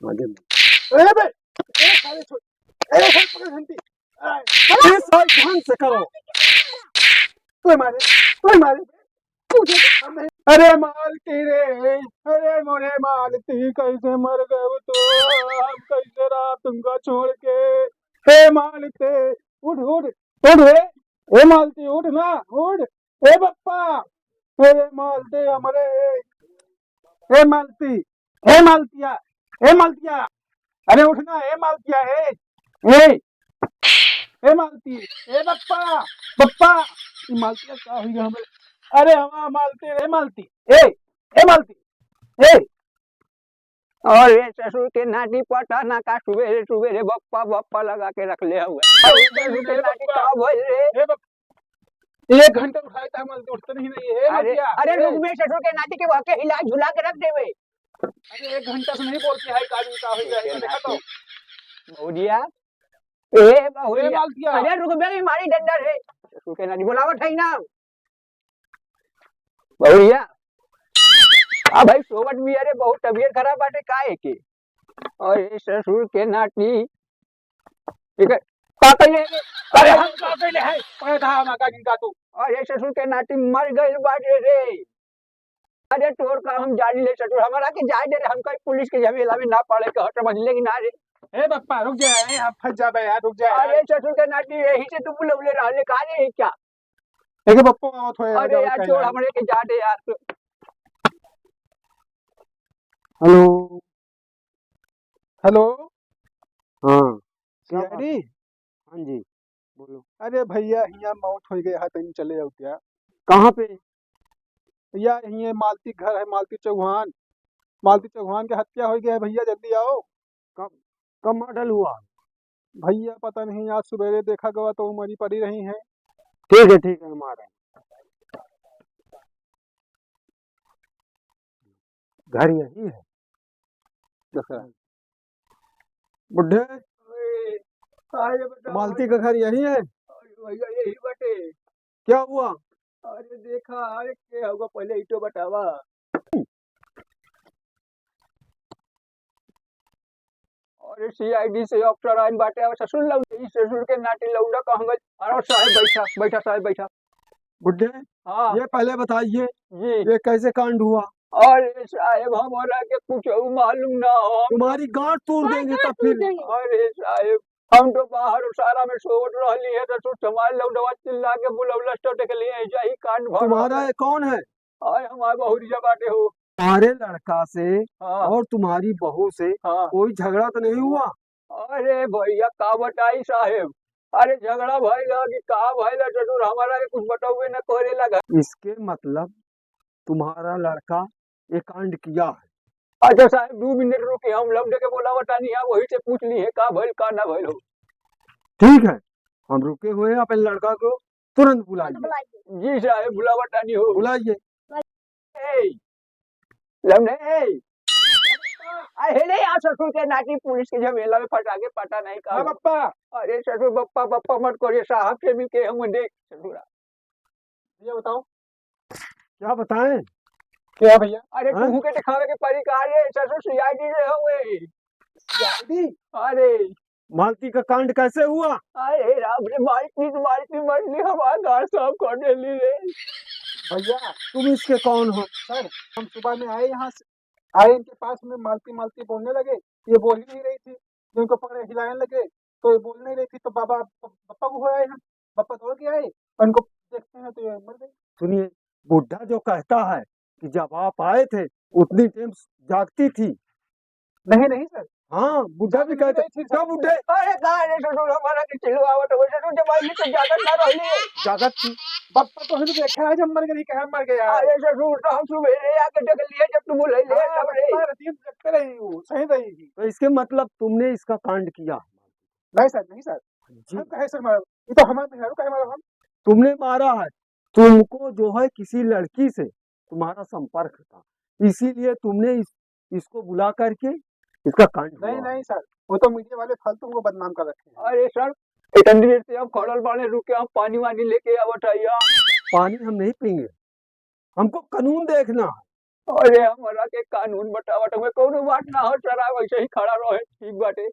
आगे ए बे ए साले छोड़ ए साले पकड़ घंटी ए साले ध्यान से करो कोई मारे तुझे हम नहीं अरे मालती रे अरे मोरे मालती कैसे मर गए तो हम कैसे रहा तुमको छोड़ के हे मालते उठ उठ उठ ए मालती उठ ना उठ ए बप्पा अरे मालते हमारे ए मालती ए मालतिया ए मालतिया अरे उठना ए मालतिया ए ए मालती ए बप्पा बप्पा ये मालतिया क्या हुई हमें अरे हम मालती ए मालती ए मालती ए और ये ससुर के नाटी पटाना का सुबेरे सुबेरे बप्पा बप्पा लगा के रख ले हुए अरे ससुर के नाटी का बोल रे ए बप्पा 1 घंटा उठाया था मालती उठते नहीं है अरे मालतिया अरे रुक में ससुर के नाटी के वाके हिला झुला के रख देवे अरे 1 घंटा से नहीं बोलती है काजी का हो जाएगा देखा तो बहुरिया ए बहुरिया मालतिया अरे रुक में मारी डंडा रे ससुर के नाटी बुलावट है ना बहुरिया आ भाई सोवत भी अरे बहुत तबीयत खराब बाटे काहे के और ये ससुर के नाटी ठीक है का कहले अरे हम का कहले है पड़ा था हम काजी का तू और ये ससुर के नाटी मर गइल बाटे रे अरे तोर का हम जानी ले ससुर हमारा के जाए दे रे हम कहीं पुलिस के झमेला में ना पड़े के हट समझ लेगी ना रे ए बप्पा रुक जा आप फंस जा बे यार रुक जा अरे ससुर के नाटी यही से तू बुलवले रहले का रे क्या एक बप्पा आओ थोड़े अरे यार छोड़ हमरे के जा दे यार हेलो हेलो हाँ क्या सीआईडी हाँ जी बोलो अरे भैया हिया मौत हो गई है तनी चले जाओ क्या कहाँ पे भैया हिया मालती घर है मालती चौहान के हत्या हो गया है भैया जल्दी आओ कब मॉडल हुआ भैया पता नहीं आज सवेरे देखा गया तो मरी पड़ी रही है ठीक है हमारा घर यही है बुढ़े अरे बेटा मालती का घर यही है भैया यही बटे क्या हुआ अरे देखा अरे क्या होगा पहले इटो बतावा अरे सीआईडी से अफसर आइन बाटे अब ससुर लग ससुर के नाटी लौंडा कहंगे अरे साहब बैठा साहब बैठा बुढ़े हाँ ये पहले बताइए जी ये कैसे कांड हुआ अरे साहब हमारा के कुछ मालूम ना हो तुम्हारी गांठ तोड़ देंगे तब फिर अरे साहब हम तो बाहर सारा में सोवत रहली है तो समाज लौंडवा चिल्ला के बुलवला स्टोटे के लिए ऐसा ही कांड भर तुम्हारा ये कौन है अरे हमारे बहुरिया बाटे हो तुम्हारे लड़का से हाँ और तुम्हारी बहू से हाँ कोई झगड़ा तो नहीं हुआ अरे भैया का बताई साहेब अरे झगड़ा भइला कि का भइला जरूर हमारा के कुछ बतावे न करे लगा इसके मतलब तुम्हारा लड़का ये कांड किया है अच्छा साहब 2 मिनट रुके हम लौंडे के बोला बतानी है वही से पूछ ली है का भइल का ना भइल हो ठीक है हम रुके हुए हैं अपने लड़का को तुरंत बुलाइए जी साहब बुला बतानी हो बुलाइए ए लौंडे ए अरे ले आ ससुर के नाटी पुलिस के झमेला में फटा के पता नहीं हाँ का बप्पा अरे ससुर बप्पा मत करिए साहब से मिल के हम देख ससुरा ये बताओ क्या बताएं क्या भैया अरे हाँ? तू के दिखावे के परिकार है ससुर सीआईडी रे हुए सीआईडी अरे मालती का कांड कैसे हुआ अरे राम रे मालती मरली हमारा घर साफ कर देली रे भैया तुम इसके कौन हो सर हम सुबह में आए यहाँ से आए इनके पास में मालती बोलने लगे ये बोल ही नहीं रही थी जो इनको पकड़े हिलाने लगे तो ये बोल नहीं रही थी तो बप्पा को हो आए हम बप्पा दौड़ के आए और इनको देखते हैं तो ये मर गई सुनिए बुढ़ा जो कहता है कि जब आप आए थे उतनी टाइम जागती थी नहीं सर हाँ बुढ़ा भी कहता क्या बुढ़े अरे कहाँ रे ससुर हमारा के चिल्लावत हो ससुर जमाई तो जागत ना रहली जागत थी बप्पा तो हमने देखा है जब मर गई कहा मर गया अरे ससुर तो हम सुबह आके देख लिए जब तुम बोले ले तब रे जगते रही वो सही रहेगी तो इसके मतलब तुमने इसका कांड किया नहीं सर जी कहे सर मारा ये तो हमारे मेहरारू कहे मारा हम तुमने मारा है तुमको जो है किसी लड़की से तुम्हारा संपर्क था इसीलिए तुमने इसको बुला करके इसका कांड नहीं सर वो तो मीडिया वाले फालतू को बदनाम कर रखे हैं अरे सर इतनी देर से हम खड़ल बाने रुके हम पानी वानी लेके आवत आइया पानी हम नहीं पीएंगे हमको कानून देखना अरे हमारा के कानून बतावत में कोनो बात ना हो, शराब वैसे ही खड़ा रहे, ठीक बाटे।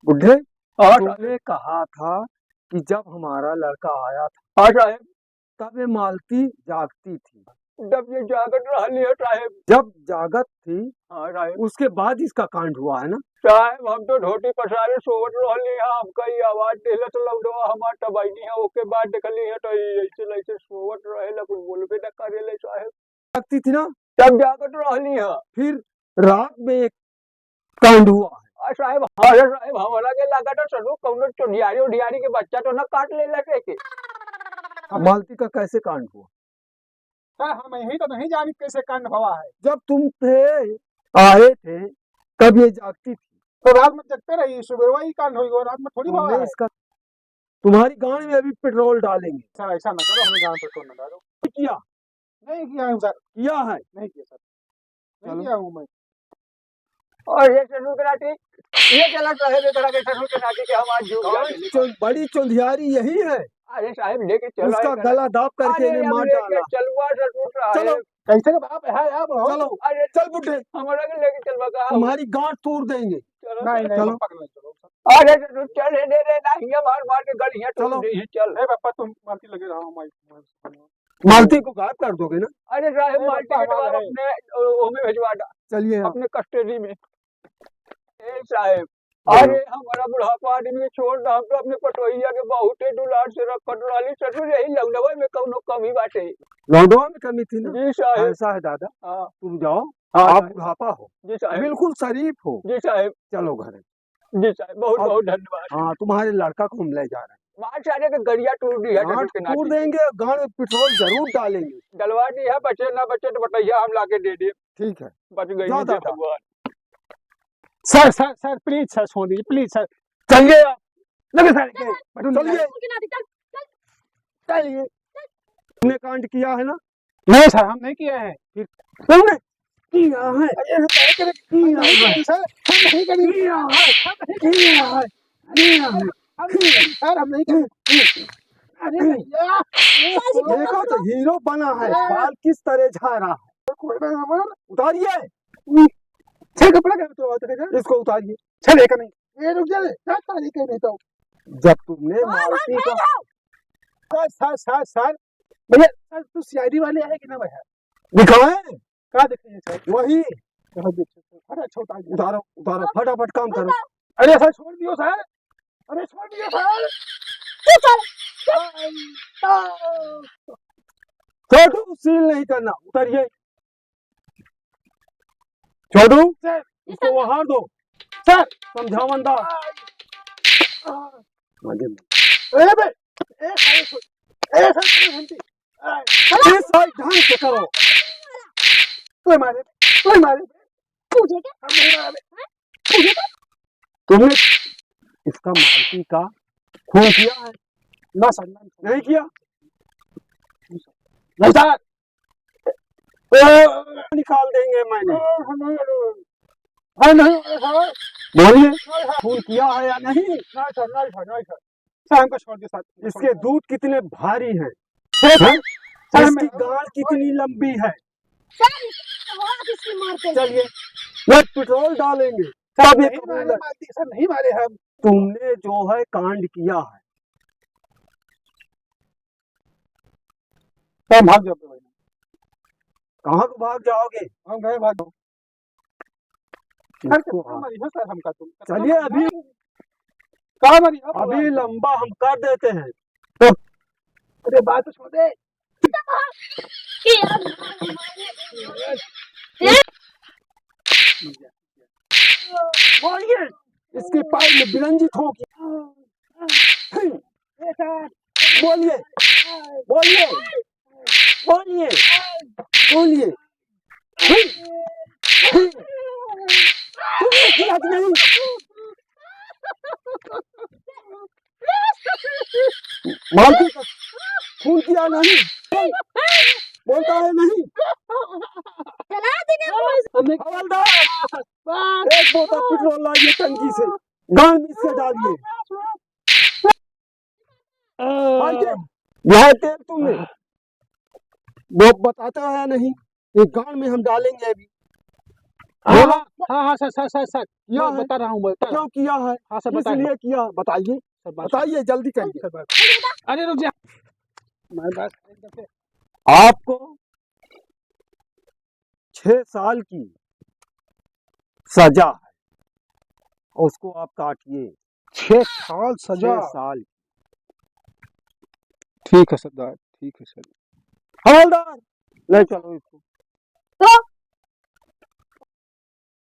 बुढ़े, हाँ तुमने कहा था कि जब हमारा लड़का आया था हाँ साहेब, तब ये मालती जागती थी। जब ये जागत रहली है साहेब। जब जागत थी हाँ साहेब, उसके बाद इसका कांड हुआ है ना? साहेब हम तो धोती पसारे सोवत रहली है, हमका ही आवाज देले तो लौडवा हमार तबाइनी है, ओके बाद देखली है तो ऐसे ऐसे सोवत रहेला, कुछ बोलबे न करेले साहेब। जागती थी ना, तब जागत रहली है। फिर रात में एक कांड हुआ है। साहेब अरे साहेब हमारा के लगा तो सरू कौनो चुनियारी उडियारी के बच्चा तो न काट ले लगे के। मालती का कैसे कांड हुआ? सर हम यही तो नहीं जानी कैसे कांड हुआ है। जब तुम थे आए थे तब ये जागती थी। तो रात में जगते रही, सुबह ही कांड हुई, रात में थोड़ी हुआ तुमने है। इसका तुम्हारी गाड़ी में अभी पेट्रोल डालेंगे। सर ऐसा न करो, हमें गांव पेट्रोल न डालो। किया नहीं किया हूँ सर, किया है। नहीं किया सर, चलो। नहीं किया हूँ मैं। और ये सरू के नाटी ये चलत रहे बे करा के सरू के नाटी के हम आज जुग बड़ी चौंधियारी यही है, अरे साहेब लेके चलो उसका गला दाब करके अरे इन्हें हम मार लेके डाला। चलवा सरू चलो कैसे रे बाप है आप हो? चलो अरे चल बुढ़े, हमारा के लेके चलवा का तुम्हारी गांठ तोड़ देंगे। चलो नहीं नहीं चलो। हम पकड़ चलो सर। अरे सरू चल रे नहीं मार मार के गलियां तोड़ चलो। दी है, चल। अरे पापा तुम मालती लगे रहो मैं। मालती को गायब कर दोगे ना? अरे साहेब अरे माल्टी बाबा, के द्वारा हमारा है। अपने ओमे भिजवा दा चलिए अपने कस्टडी में। ए साहेब हाँ। अरे हमारा बुढ़ापा आदमी के छोड़ दा, हम तो अपने पटोहिया के बहुते दुलार से रखत रहली, सरू यही लौंडवा में कौनो कमी बाटे। लौंडवा में कमी थी ना? जी साहेब। ऐसा है दादा, हाँ तुम जाओ, हाँ आप साहेब। बुढ़ापा हो, जी साहेब। बिल्कुल शरीफ हो, जी साहेब। चलो घर। जी साहब बहुत बहुत धन्यवाद। हाँ, तुम्हारे लड़का को हम ले जा रहे मार सारे के गड़िया टूट दी है हैं। गांठ तोड़ देंगे, गांठ में पेट्रोल जरूर डालेंगे। डलवा दी है, बचे ना बचे तो बताइए हम लाके दे दिए, ठीक है, बच गई जाओ मुझे दादा। भगवान। Sir sir sir please sir छोड़ दीजिए प्लीज सर। चलिए आप, लगे सर के चलिए चलिए। तुमने कांड किया है ना? नहीं सर हम नहीं किए हैं। तुमने किया है, किया है, सर हम नहीं करेंगे। किया है, किया है, किया है। सर हम नहीं करेंगे। अरे भैया देखो तो हीरो बना है, बाल किस तरह झा रहा है। उतारिए सर कपड़ा क्या तो इसको, उतारिए। सर एक नहीं ये रुक जा सर तारीख नहीं तो। जब तुमने मालती का सर सर सर भैया सर तू सीआईडी वाले आए कि ना भैया? दिखाए कहाँ दिखते हैं सर? वही, अरे छोटा उतारो उतारो, फटाफट काम करो। अरे सर छोड़ दियो सर, अरे छोड़ दियो सर। छोटू सील नहीं करना, उतारिए। छोटू सर इसको वहां दो, सर समझावंदा। अरे बे ए सारे छोड़ ए सर घंटी इस साइड ढंग से करो। कोई मारे तुझे क्या हम नहीं मारे। तुमने इसका मालती का खून किया है? ना सर नहीं किया? नहीं सर निकाल देंगे मैंने। हाँ नहीं सर बोलिए, खून किया है या नहीं? नहीं सर नहीं सर नहीं सर सर हमको छोड़ दिया सर। इसके दूध कितने भारी हैं? सर इसकी गाड़ कितनी लंबी है? मारते चलिए ये पेट्रोल डालेंगे तब ये नहीं कबूल मारे है। मालती सर नहीं मारे हम। तुमने जो है कांड किया है। सर भाग जाओ भाई, कहाँ को भाग जाओगे? हम गए भाग जाओ। सर इसको कहाँ मारी है सर हमका तुम? चलिए अभी कहाँ मारी है? अभी लंबा हम कर देते हैं। अरे बात तो छोड़ दे। बोलिए, इसके पैर में बिरंजी ठोकी। बोलिए बोलिए बोलिए बोलिए। तुमने किया कि नहीं? मालती का खून किया नहीं? बोलता है नहीं? चला देंगे हवलदार, एक बोतल पेट्रोल लाइए टंकी से, गाड़ में से डालिए। आइए, यह तेल तुमने वो बताता है नहीं? ये गांड में हम डालेंगे अभी। हाँ बोलो। हाँ हाँ सर सर सर सर किया मैं है? बता रहा हूँ बता रहा क्यों हूँ। किया है? हाँ सर किस बताइए लिए किया? बताइए, सर बात बताइए, जल्दी करिए। सर बात अरे रुक जा मैं बात एकदम से आपको 6 साल की सजा है, उसको आप काटिए। 6 साल 6 सजा। साल। ठीक है सरदार ठीक है सर। हवलदार ले चलो इसको। तो